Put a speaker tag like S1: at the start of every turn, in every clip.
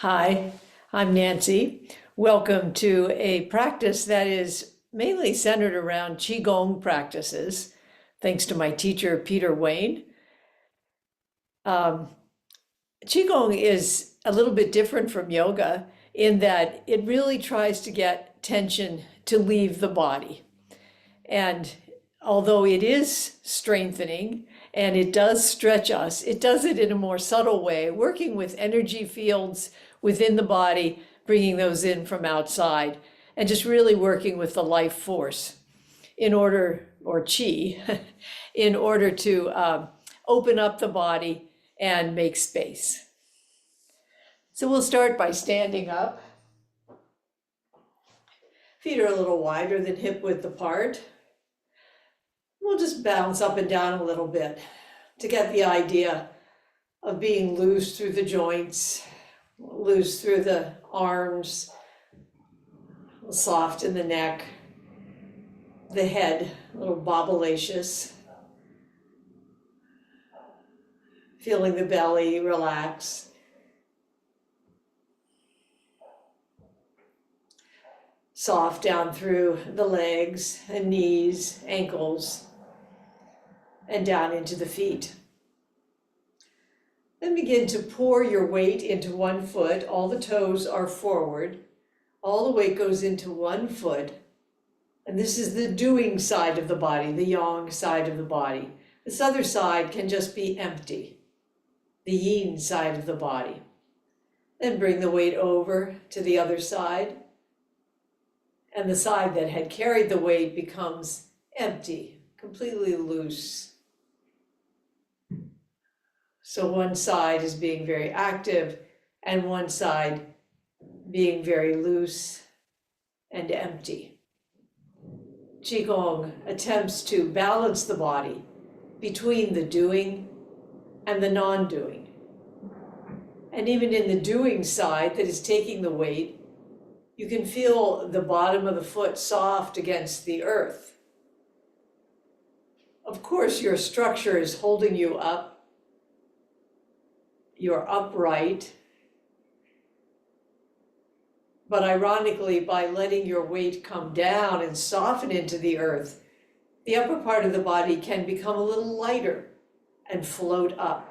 S1: Hi, I'm Nancy. Welcome to a practice that is mainly centered around Qigong practices, thanks to my teacher, Peter Wayne. Um, Qigong is a little bit different from yoga in that it really tries to get tension to leave the body. And although it is strengthening and it does stretch us, it does it in a more subtle way, working with energy fields within the body, bringing those in from outside, and just really working with the life force in order, or chi, in order to open up the body and make space. So we'll start by standing up. Feet are a little wider than hip width apart. We'll just bounce up and down a little bit to get the idea of being loose through the joints, loose through the arms, soft in the neck, the head, a little bobbleacious. Feeling the belly relax. Soft down through the legs and knees, ankles, and down into the feet. Then begin to pour your weight into one foot. All the toes are forward. All the weight goes into one foot. And this is the doing side of the body, the yang side of the body. This other side can just be empty, the yin side of the body. Then bring the weight over to the other side. And the side that had carried the weight becomes empty, completely loose. So one side is being very active and one side being very loose and empty. Qigong attempts to balance the body between the doing and the non-doing. And even in the doing side that is taking the weight, you can feel the bottom of the foot soft against the earth. Of course, your structure is holding you up. You're upright. But ironically, by letting your weight come down and soften into the earth, the upper part of the body can become a little lighter and float up.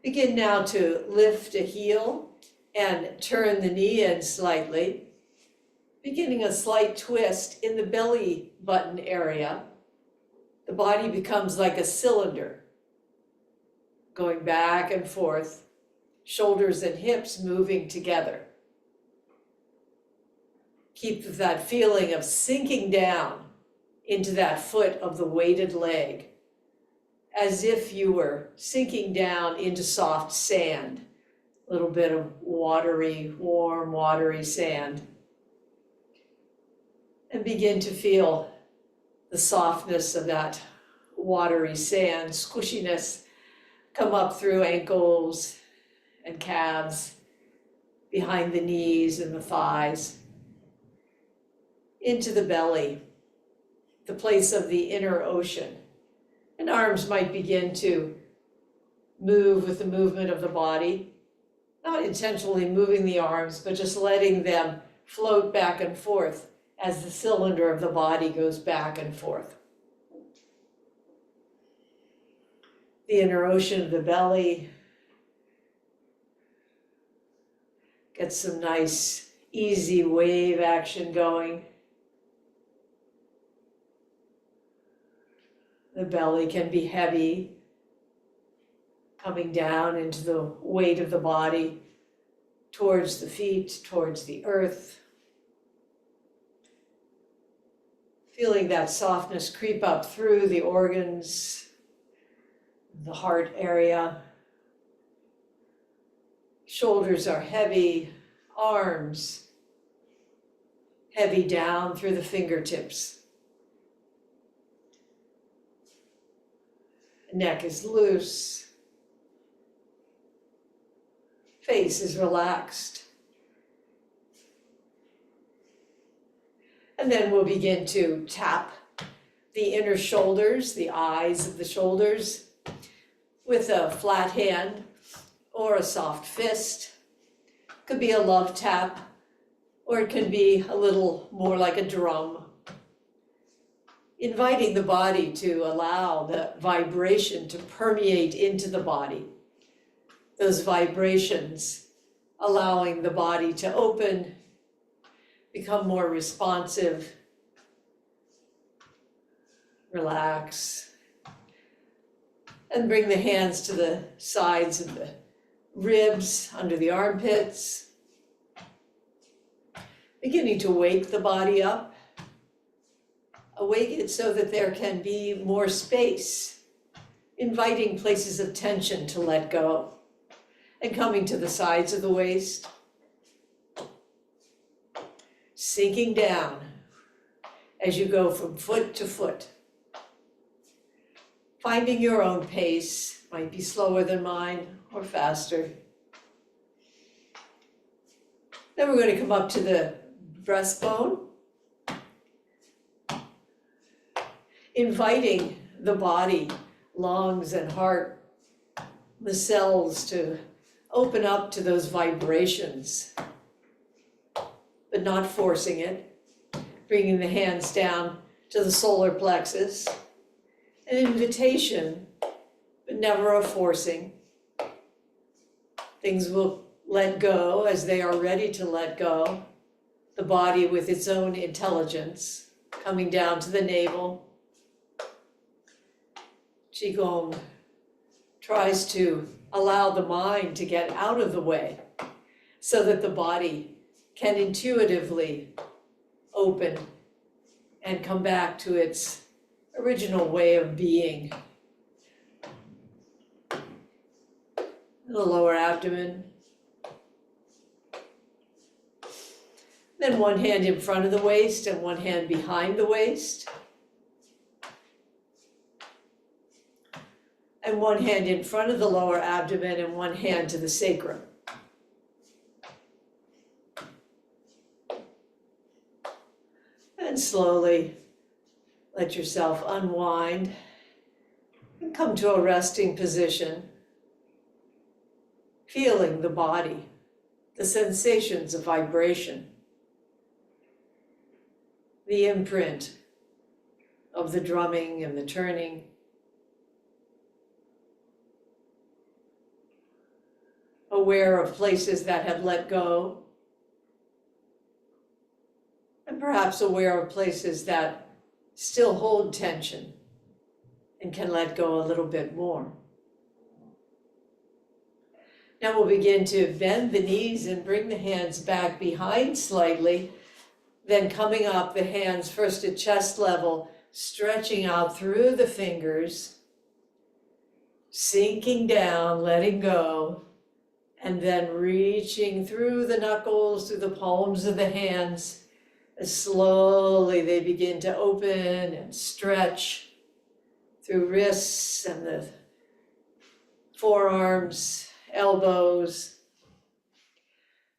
S1: Begin now to lift a heel and turn the knee in slightly, beginning a slight twist in the belly button area. The body becomes like a cylinder, going back and forth, shoulders and hips moving together. Keep that feeling of sinking down into that foot of the weighted leg, as if you were sinking down into soft sand, a little bit of watery, warm, watery sand. And begin to feel the softness of that watery sand, squishiness come up through ankles and calves, behind the knees and the thighs, into the belly, the place of the inner ocean. And arms might begin to move with the movement of the body, not intentionally moving the arms, but just letting them float back and forth as the cylinder of the body goes back and forth. The inner ocean of the belly. Get some nice, easy wave action going. The belly can be heavy, coming down into the weight of the body, towards the feet, towards the earth. Feeling that softness creep up through the organs, the heart area. Shoulders are heavy, arms heavy down through the fingertips. Neck is loose. Face is relaxed. And then we'll begin to tap the inner shoulders, the eyes of the shoulders, with a flat hand or a soft fist. Could be a love tap, or it can be a little more like a drum. Inviting the body to allow the vibration to permeate into the body. Those vibrations allowing the body to open, become more responsive, relax, and bring the hands to the sides of the ribs, under the armpits, beginning to wake the body up. Awake it so that there can be more space, inviting places of tension to let go, and coming to the sides of the waist, sinking down as you go from foot to foot. Finding your own pace, might be slower than mine or faster. Then we're going to come up to the breastbone, inviting the body, lungs and heart, the cells to open up to those vibrations, but not forcing it. Bringing the hands down to the solar plexus. An invitation, but never a forcing. Things will let go as they are ready to let go. The body with its own intelligence, coming down to the navel. Qigong tries to allow the mind to get out of the way so that the body can intuitively open and come back to its original way of being. The lower abdomen. Then one hand in front of the waist and one hand behind the waist. And one hand in front of the lower abdomen and one hand to the sacrum. And slowly let yourself unwind and come to a resting position, feeling the body, the sensations of vibration, the imprint of the drumming and the turning. Aware of places that have let go, and perhaps aware of places that still hold tension and can let go a little bit more. Now we'll begin to bend the knees and bring the hands back behind slightly, then coming up, the hands first at chest level, stretching out through the fingers, sinking down, letting go, and then reaching through the knuckles, through the palms of the hands, as slowly they begin to open and stretch through wrists and the forearms, elbows,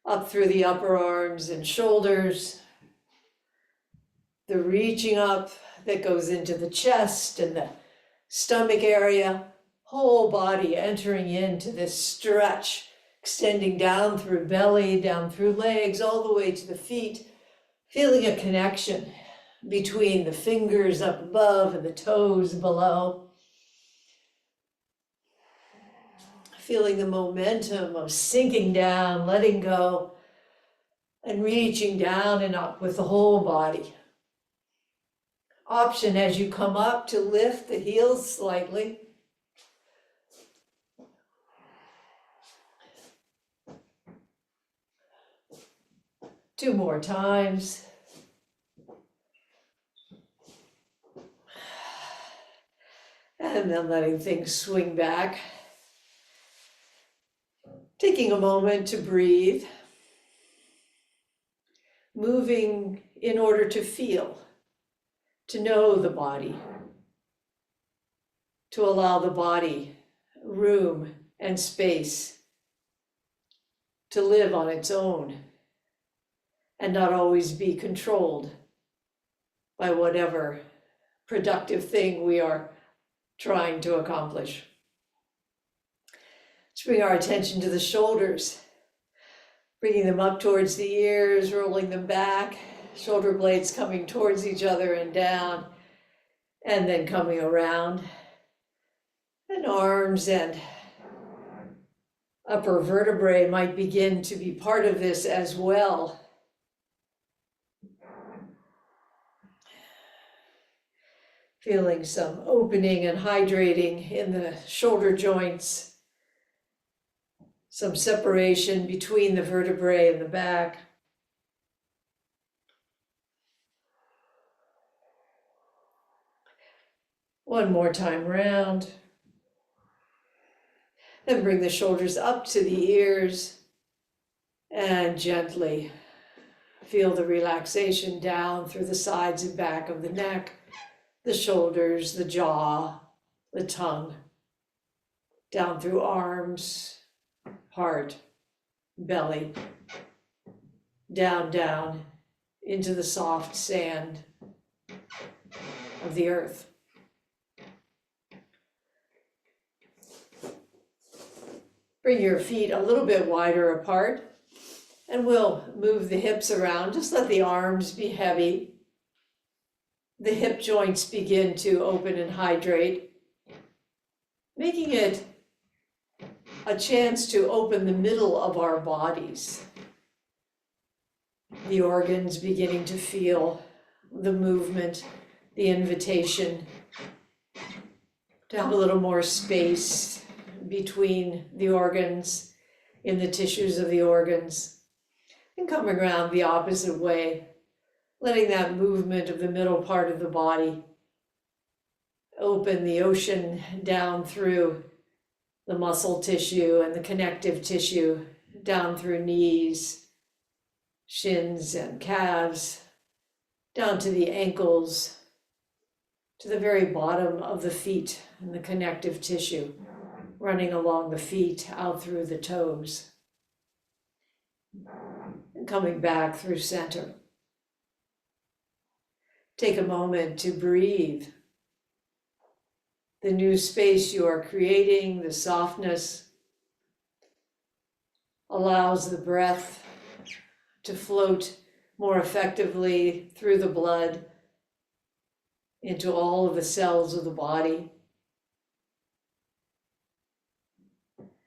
S1: up through the upper arms and shoulders, the reaching up that goes into the chest and the stomach area, whole body entering into this stretch, extending down through belly, down through legs, all the way to the feet, feeling a connection between the fingers up above and the toes below. Feeling the momentum of sinking down, letting go, and reaching down and up with the whole body. Option as you come up to lift the heels slightly. Two more times. And then letting things swing back. Taking a moment to breathe. Moving in order to feel, to know the body, to allow the body room and space to live on its own and not always be controlled by whatever productive thing we are trying to accomplish. bring our attention to the shoulders, bringing them up towards the ears, rolling them back, shoulder blades coming towards each other and down, and then coming around. And arms and upper vertebrae might begin to be part of this as well. Feeling some opening and hydrating in the shoulder joints, some separation between the vertebrae and the back. One more time round. Then bring the shoulders up to the ears and gently feel the relaxation down through the sides and back of the neck, the shoulders, the jaw, the tongue, down through arms, heart, belly, down into the soft sand of the earth. Bring your feet a little bit wider apart, and we'll move the hips around. Just let the arms be heavy. The hip joints begin to open and hydrate, making it a chance to open the middle of our bodies. The organs beginning to feel the movement, the invitation to have a little more space between the organs, in the tissues of the organs, and coming around the opposite way, letting that movement of the middle part of the body open the ocean down through the muscle tissue and the connective tissue, down through knees, shins and calves, down to the ankles, to the very bottom of the feet and the connective tissue, running along the feet, out through the toes, and coming back through center. Take a moment to breathe. The new space you are creating, the softness, allows the breath to float more effectively through the blood into all of the cells of the body.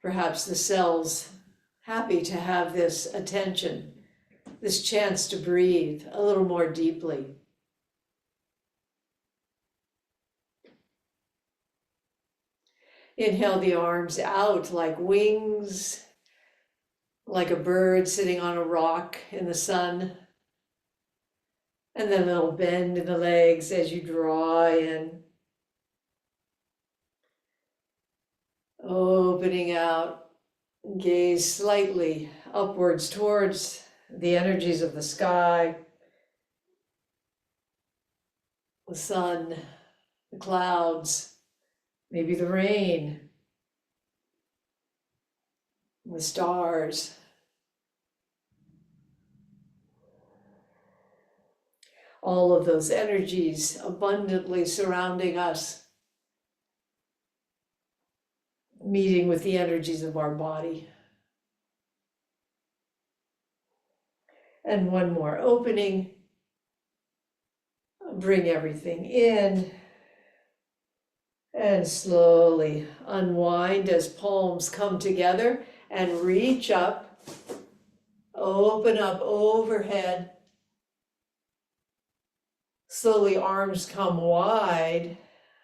S1: Perhaps the cells happy to have this attention, this chance to breathe a little more deeply. Inhale the arms out like wings, like a bird sitting on a rock in the sun. And then a little bend in the legs as you draw in. Opening out, gaze slightly upwards towards the energies of the sky, the sun, the clouds, maybe the rain, the stars. All of those energies abundantly surrounding us, meeting with the energies of our body. And one more opening. Bring everything in and slowly unwind as palms come together and reach up, open up overhead. Slowly arms come wide,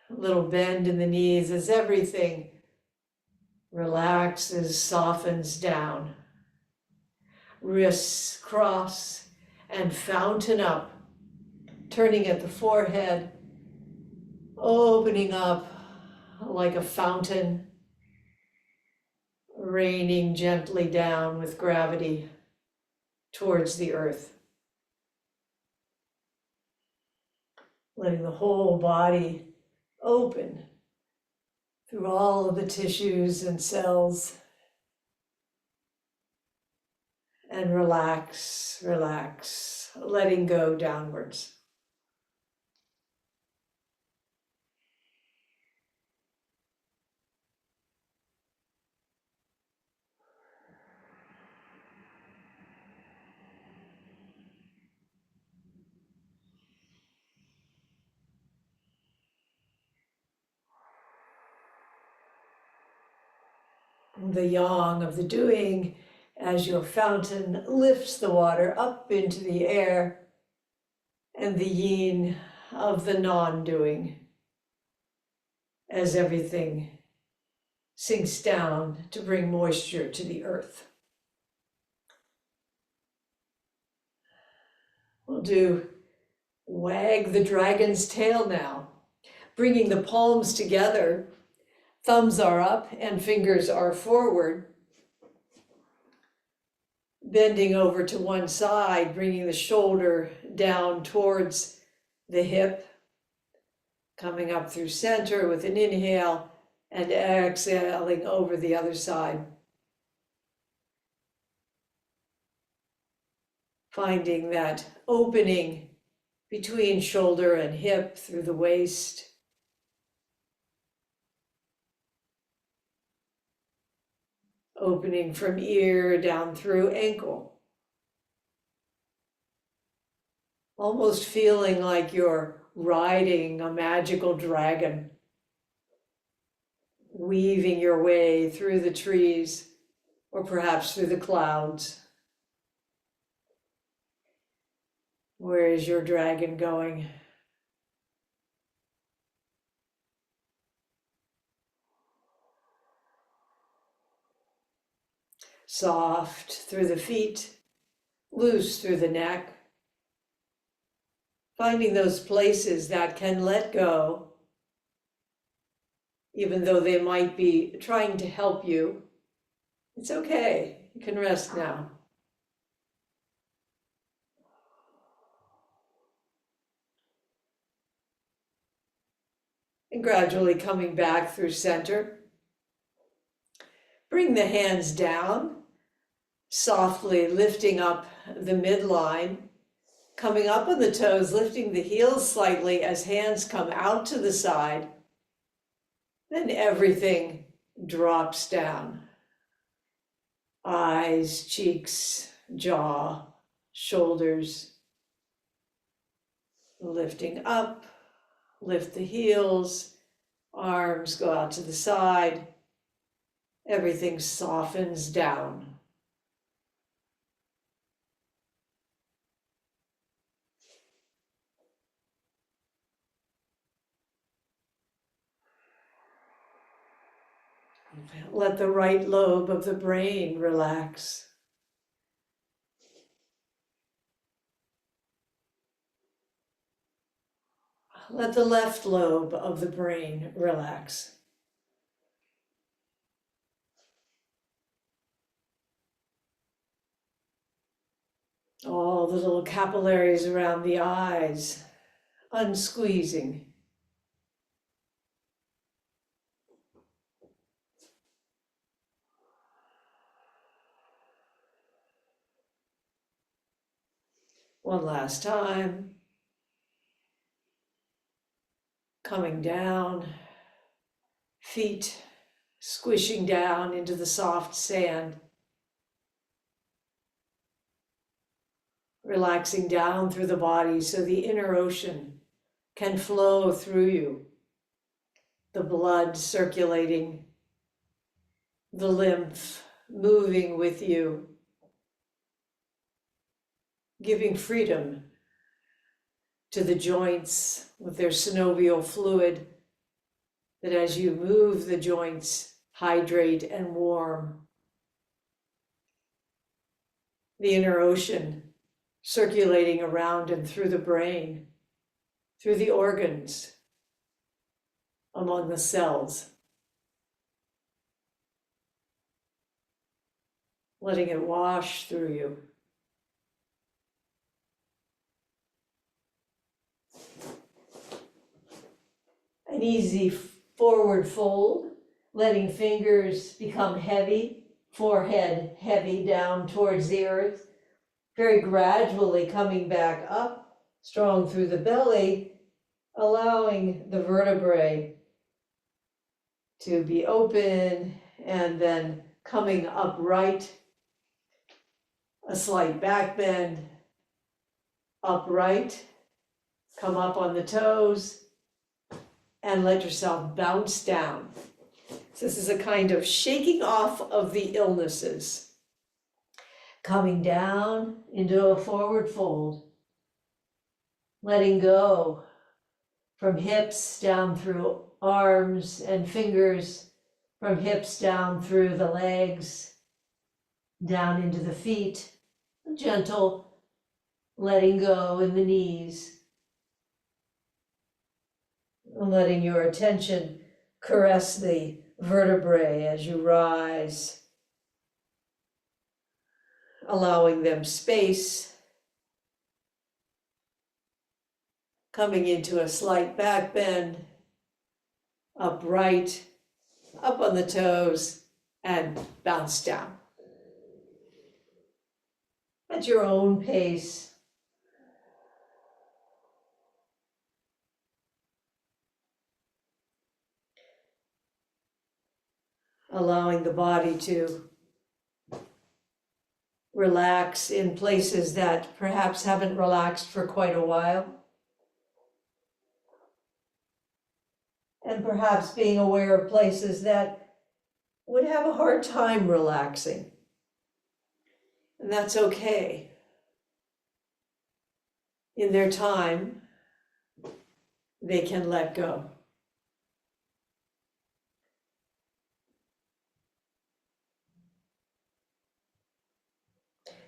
S1: a little bend in the knees as everything relaxes, softens down. Wrists cross and fountain up, turning at the forehead, opening up like a fountain, raining gently down with gravity towards the earth. Letting the whole body open through all of the tissues and cells. And relax, relax, letting go downwards. The yang of the doing as your fountain lifts the water up into the air, and the yin of the non-doing as everything sinks down to bring moisture to the earth. We'll do wag the dragon's tail now, bringing the palms together. Thumbs are up and fingers are forward. Bending over to one side, bringing the shoulder down towards the hip. Coming up through center with an inhale and exhaling over the other side. Finding that opening between shoulder and hip through the waist. Opening from ear down through ankle. Almost feeling like you're riding a magical dragon, weaving your way through the trees or perhaps through the clouds. Where is your dragon going? Soft through the feet, loose through the neck. Finding those places that can let go, even though they might be trying to help you. It's okay, you can rest now. And gradually coming back through center. Bring the hands down, softly lifting up the midline. Coming up on the toes, lifting the heels slightly as hands come out to the side. Then everything drops down. Eyes, cheeks, jaw, shoulders. Lifting up, lift the heels, arms go out to the side. Everything softens down. Let the right lobe of the brain relax. Let the left lobe of the brain relax. All the little capillaries around the eyes, unsqueezing. One last time. Coming down, feet squishing down into the soft sand. Relaxing down through the body so the inner ocean can flow through you. The blood circulating, the lymph moving with you. Giving freedom to the joints with their synovial fluid, that as you move the joints, hydrate and warm. The inner ocean circulating around and through the brain, through the organs, among the cells. Letting it wash through you. An easy forward fold, letting fingers become heavy, forehead heavy down towards the earth, very gradually coming back up, strong through the belly, allowing the vertebrae to be open and then coming upright, a slight back bend, upright, come up on the toes, and let yourself bounce down. So this is a kind of shaking off of the illnesses. Coming down into a forward fold. Letting go from hips down through arms and fingers, from hips down through the legs, down into the feet. Gentle letting go in the knees. Letting your attention caress the vertebrae as you rise. Allowing them space. Coming into a slight back bend, upright, up on the toes, and bounce down. At your own pace. Allowing the body to relax in places that perhaps haven't relaxed for quite a while. And perhaps being aware of places that would have a hard time relaxing. And that's okay. In their time, they can let go.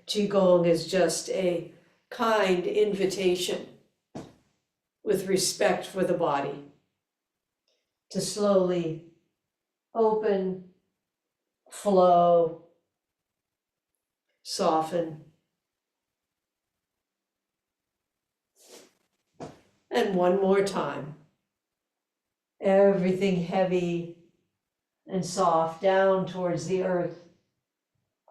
S1: Qigong is just a kind invitation with respect for the body to slowly open, flow, soften. And one more time. Everything heavy and soft down towards the earth,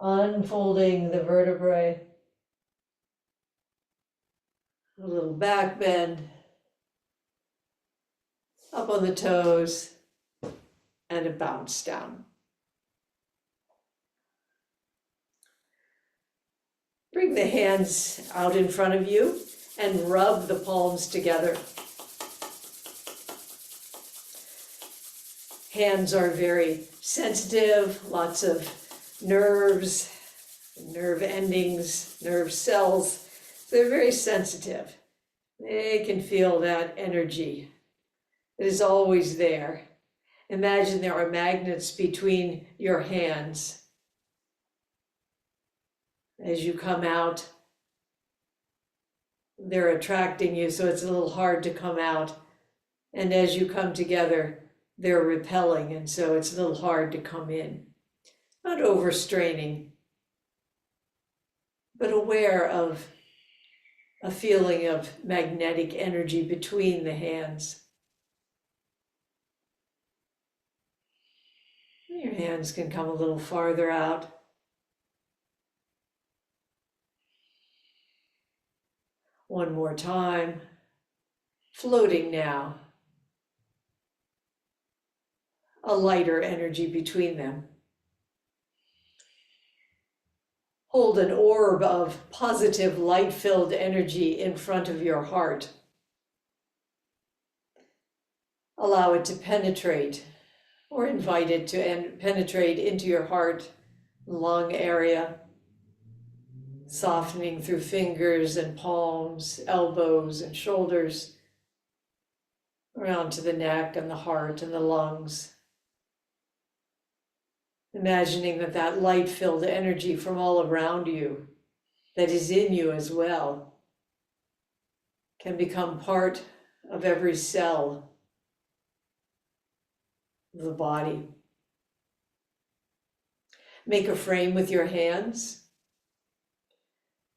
S1: unfolding the vertebrae. A little back bend, up on the toes, and a bounce down. Bring the hands out in front of you and rub the palms together. Hands are very sensitive, lots of nerves, nerve endings, nerve cells. They're very sensitive. They can feel that energy. It is always there. Imagine there are magnets between your hands. As you come out, they're attracting you, so it's a little hard to come out. And as you come together, they're repelling, and so it's a little hard to come in. Not overstraining, but aware of a feeling of magnetic energy between the hands. Your hands can come a little farther out. One more time, floating now. A lighter energy between them. Hold an orb of positive light-filled energy in front of your heart. Allow it to penetrate, or invite it to penetrate into your heart, lung area, softening through fingers and palms, elbows and shoulders, around to the neck and the heart and the lungs. Imagining that that light-filled energy from all around you, that is in you as well, can become part of every cell of the body. Make a frame with your hands,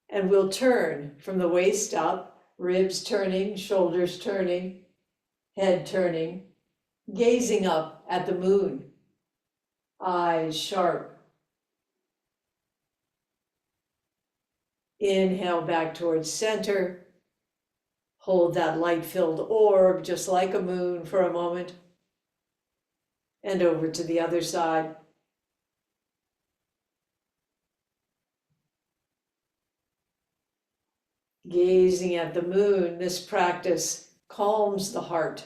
S1: and we'll turn from the waist up, ribs turning, shoulders turning, head turning, gazing up at the moon. Eyes sharp. Inhale back towards center. Hold that light-filled orb just like a moon for a moment. And over to the other side. Gazing at the moon, this practice calms the heart.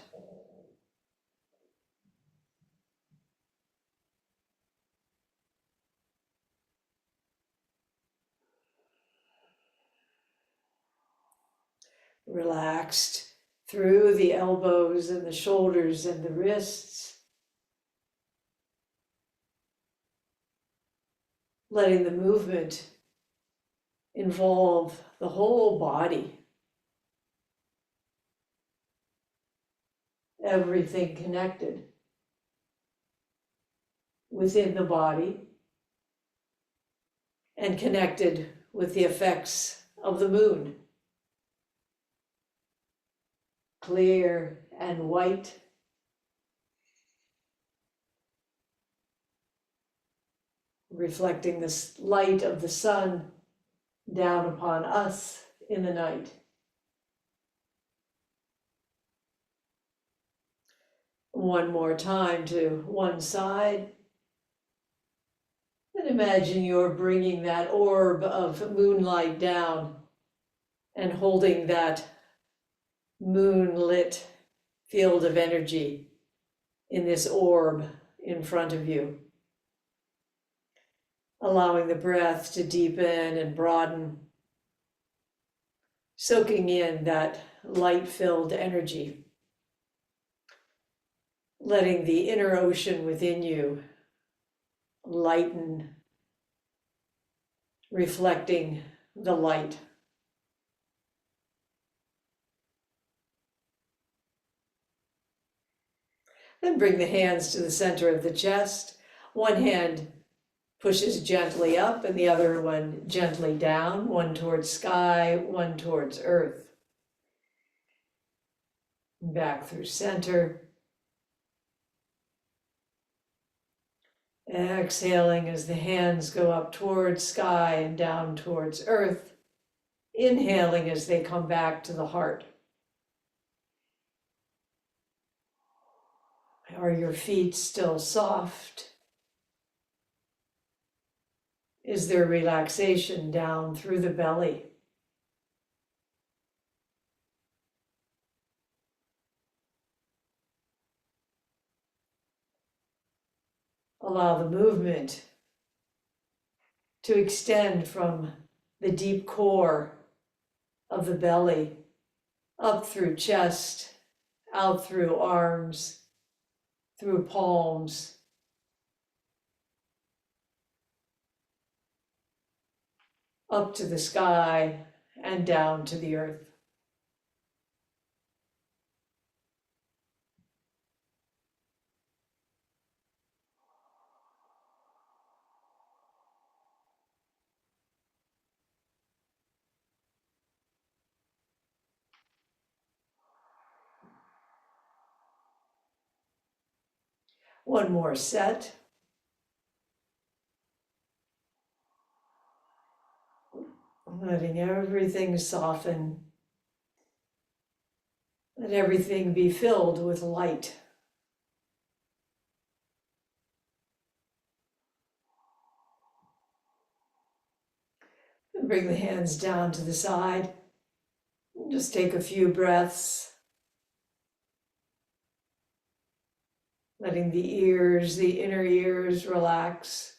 S1: relaxed through the elbows and the shoulders and the wrists, letting the movement involve the whole body, everything connected within the body and connected with the effects of the moon. Clear and white, reflecting the light of the sun down upon us in the night. One more time to one side. And imagine you're bringing that orb of moonlight down and holding that moonlit field of energy in this orb in front of you. Allowing the breath to deepen and broaden, soaking in that light-filled energy, letting the inner ocean within you lighten, reflecting the light. Then bring the hands to the center of the chest. One hand pushes gently up and the other one gently down, one towards sky, one towards earth. Back through center. Exhaling as the hands go up towards sky and down towards earth. Inhaling as they come back to the heart. Are your feet still soft? Is there relaxation down through the belly? Allow the movement to extend from the deep core of the belly, up through chest, out through arms, through palms, up to the sky and down to the earth. One more set. Letting everything soften. Let everything be filled with light. And bring the hands down to the side. Just take a few breaths. Letting the ears, the inner ears relax.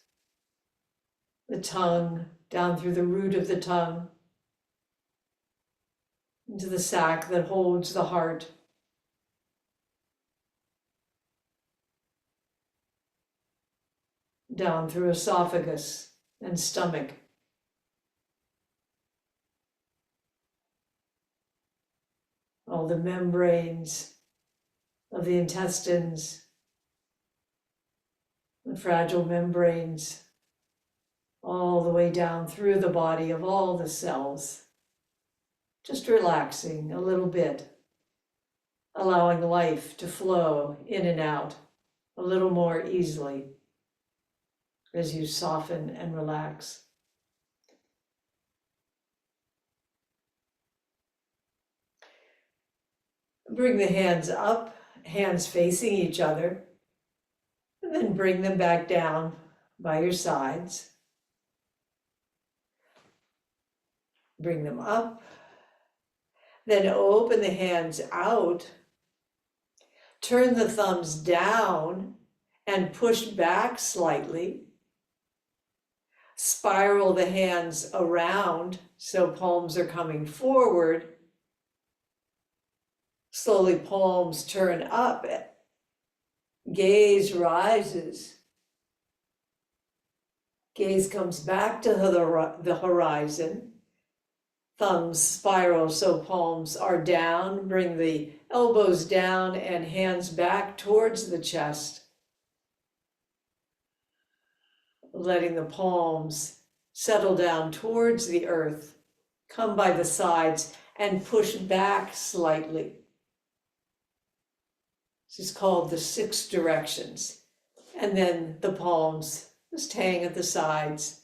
S1: The tongue down through the root of the tongue. Into the sac that holds the heart. Down through esophagus and stomach. All the membranes of the intestines, the fragile membranes, all the way down through the body of all the cells. Just relaxing a little bit, allowing life to flow in and out a little more easily as you soften and relax. Bring the hands up, hands facing each other, and then bring them back down by your sides. Bring them up, then open the hands out, turn the thumbs down and push back slightly. Spiral the hands around so palms are coming forward Slowly, palms turn up. Gaze rises. Gaze comes back to the horizon. Thumbs spiral so palms are down. Bring the elbows down and hands back towards the chest. Letting the palms settle down towards the earth. Come by the sides and push back slightly. This is called the 6 directions. And then the palms just hang at the sides,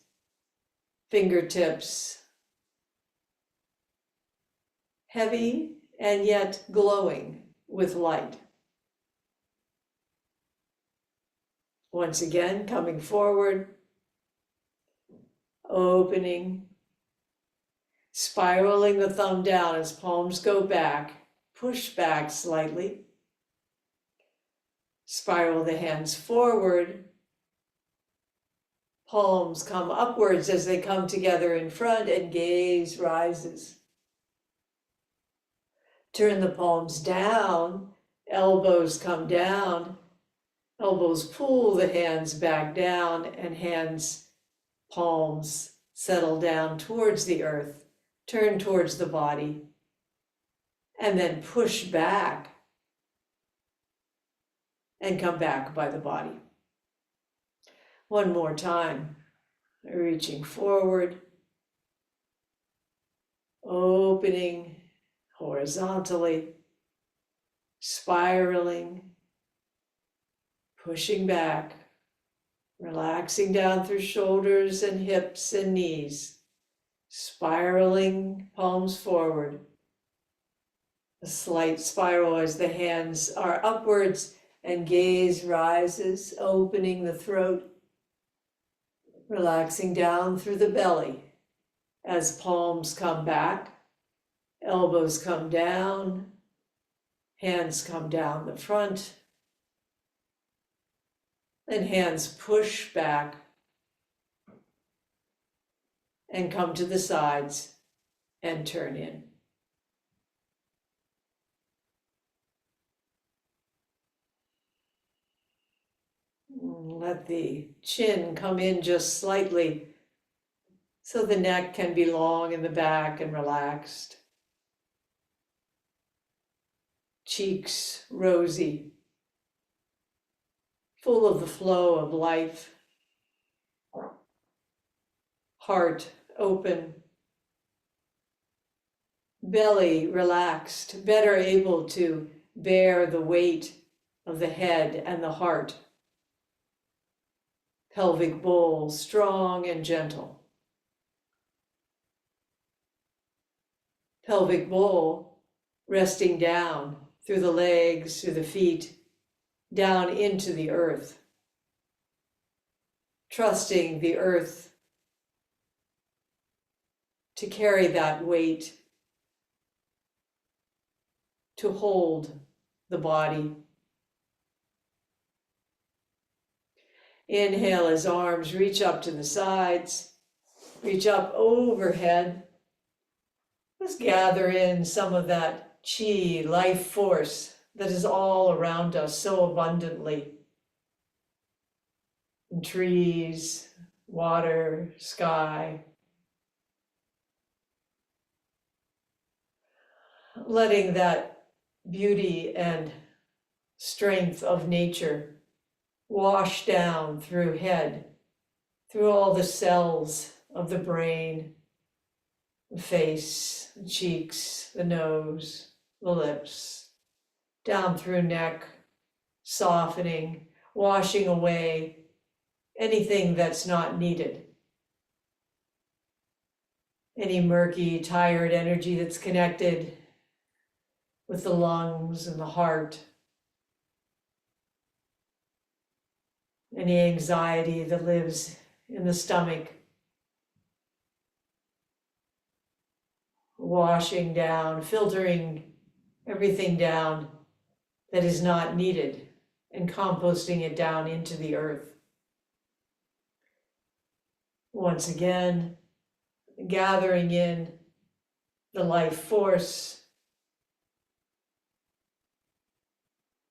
S1: fingertips heavy and yet glowing with light. Once again, coming forward, opening, spiraling the thumb down as palms go back, push back slightly. Spiral the hands forward. Palms come upwards as they come together in front and gaze rises. Turn the palms down, elbows come down, elbows pull the hands back down and palms settle down towards the earth, turn towards the body, and then push back and come back by the body. One more time, reaching forward, opening horizontally, spiraling, pushing back, relaxing down through shoulders and hips and knees, spiraling palms forward. A slight spiral as the hands are upwards and gaze rises, opening the throat, relaxing down through the belly as palms come back, elbows come down, hands come down the front, and hands push back and come to the sides and turn in. Let the chin come in just slightly so the neck can be long in the back and relaxed. Cheeks rosy, full of the flow of life. Heart open. Belly relaxed, better able to bear the weight of the head and the heart. Pelvic bowl strong and gentle. Pelvic bowl resting down through the legs, through the feet, down into the earth. Trusting the earth to carry that weight, to hold the body. Inhale as arms reach up to the sides, reach up overhead. Let's gather in some of that chi, life force that is all around us so abundantly. In trees, water, sky. Letting that beauty and strength of nature wash down through head, through all the cells of the brain, the face, the cheeks, the nose, the lips, down through neck, softening, washing away anything that's not needed. Any murky, tired energy that's connected with the lungs and the heart. Any anxiety that lives in the stomach. Washing down, filtering everything down that is not needed and composting it down into the earth. Once again, gathering in the life force,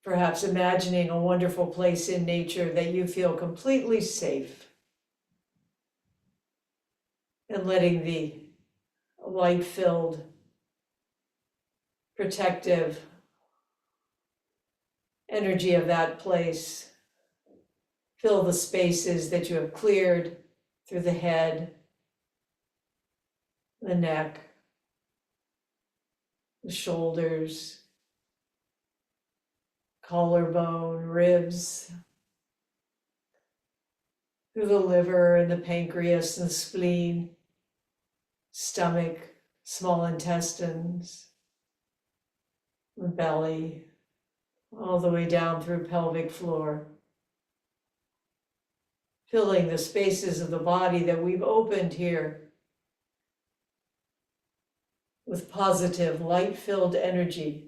S1: Perhaps imagining a wonderful place in nature that you feel completely safe, and letting the light-filled, protective energy of that place fill the spaces that you have cleared through the head, the neck, the shoulders, collarbone, ribs, through the liver and the pancreas and the spleen, stomach, small intestines, the belly, all the way down through pelvic floor, filling the spaces of the body that we've opened here with positive, light-filled energy,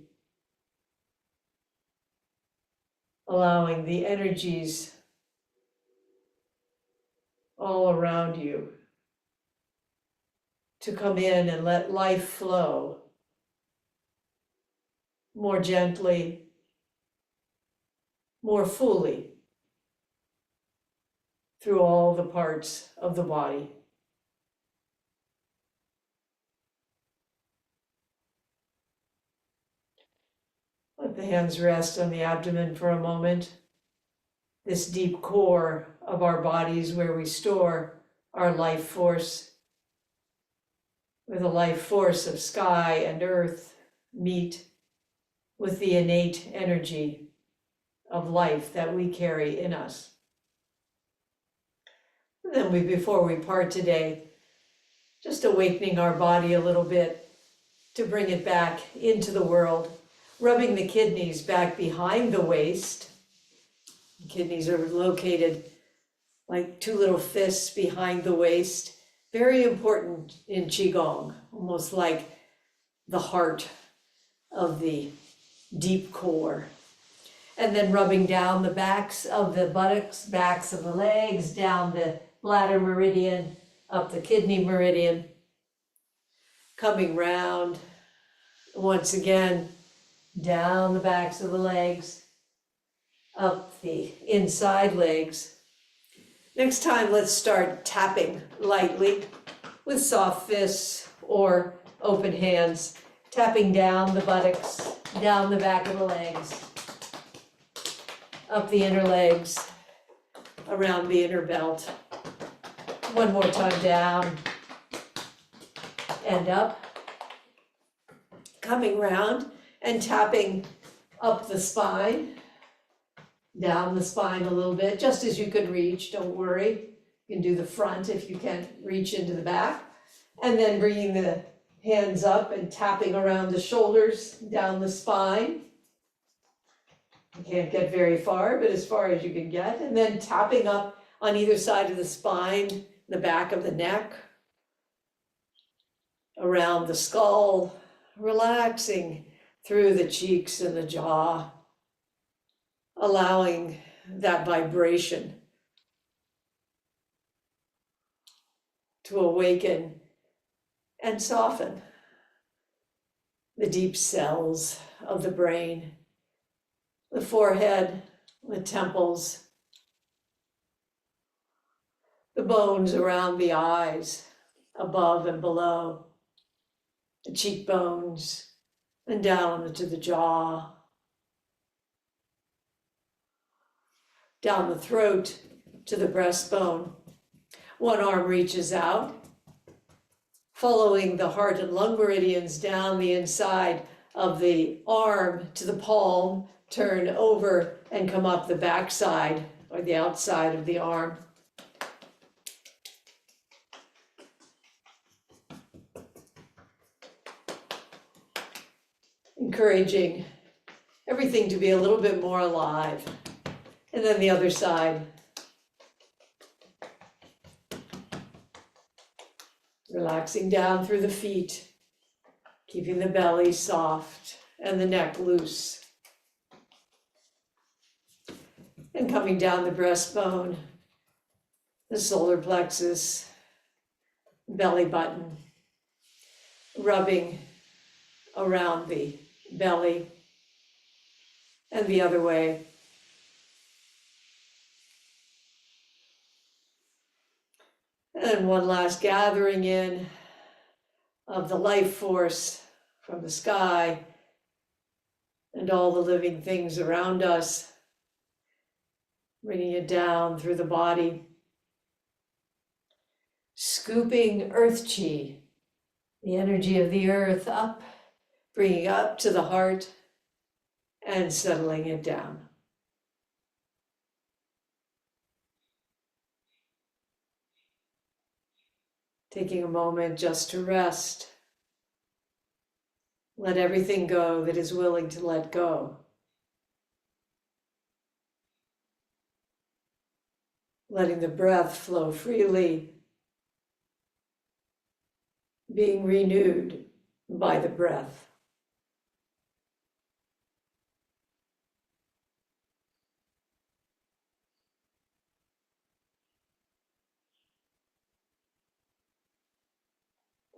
S1: allowing the energies all around you to come in and let life flow more gently, more fully through all the parts of the body. Let the hands rest on the abdomen for a moment. This deep core of our bodies where we store our life force, where the life force of sky and earth meet with the innate energy of life that we carry in us. And then before we part today, just awakening our body a little bit to bring it back into the world, rubbing the kidneys back behind the waist. The kidneys are located like two little fists behind the waist. Very important in Qigong, almost like the heart of the deep core. And then rubbing down the backs of the buttocks, backs of the legs, down the bladder meridian, up the kidney meridian, coming round once again, down the backs of the legs, up the inside legs. Next time, let's start tapping lightly with soft fists or open hands, tapping down the buttocks, down the back of the legs, up the inner legs, around the inner belt. One more time, down and up, coming round and tapping up the spine, down the spine a little bit, just as you could reach, don't worry. You can do the front if you can't reach into the back. And then bringing the hands up and tapping around the shoulders, down the spine. You can't get very far, but as far as you can get. And then tapping up on either side of the spine, the back of the neck, around the skull, relaxing through the cheeks and the jaw, allowing that vibration to awaken and soften the deep cells of the brain, the forehead, the temples, the bones around the eyes, above and below, the cheekbones, and down into the jaw, down the throat to the breastbone. One arm reaches out, following the heart and lung meridians down the inside of the arm to the palm, turn over and come up the backside or the outside of the arm. Encouraging everything to be a little bit more alive. And then the other side. Relaxing down through the feet, keeping the belly soft and the neck loose. And coming down the breastbone, the solar plexus, belly button, rubbing around the belly, and the other way. And one last gathering in of the life force from the sky and all the living things around us, bringing it down through the body, scooping earth chi, the energy of the earth up, bringing up to the heart and settling it down. Taking a moment just to rest. Let everything go that is willing to let go. Letting the breath flow freely, being renewed by the breath.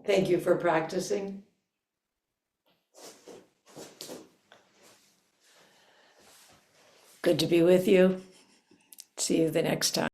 S1: Thank you for practicing. Good to be with you. See you the next time.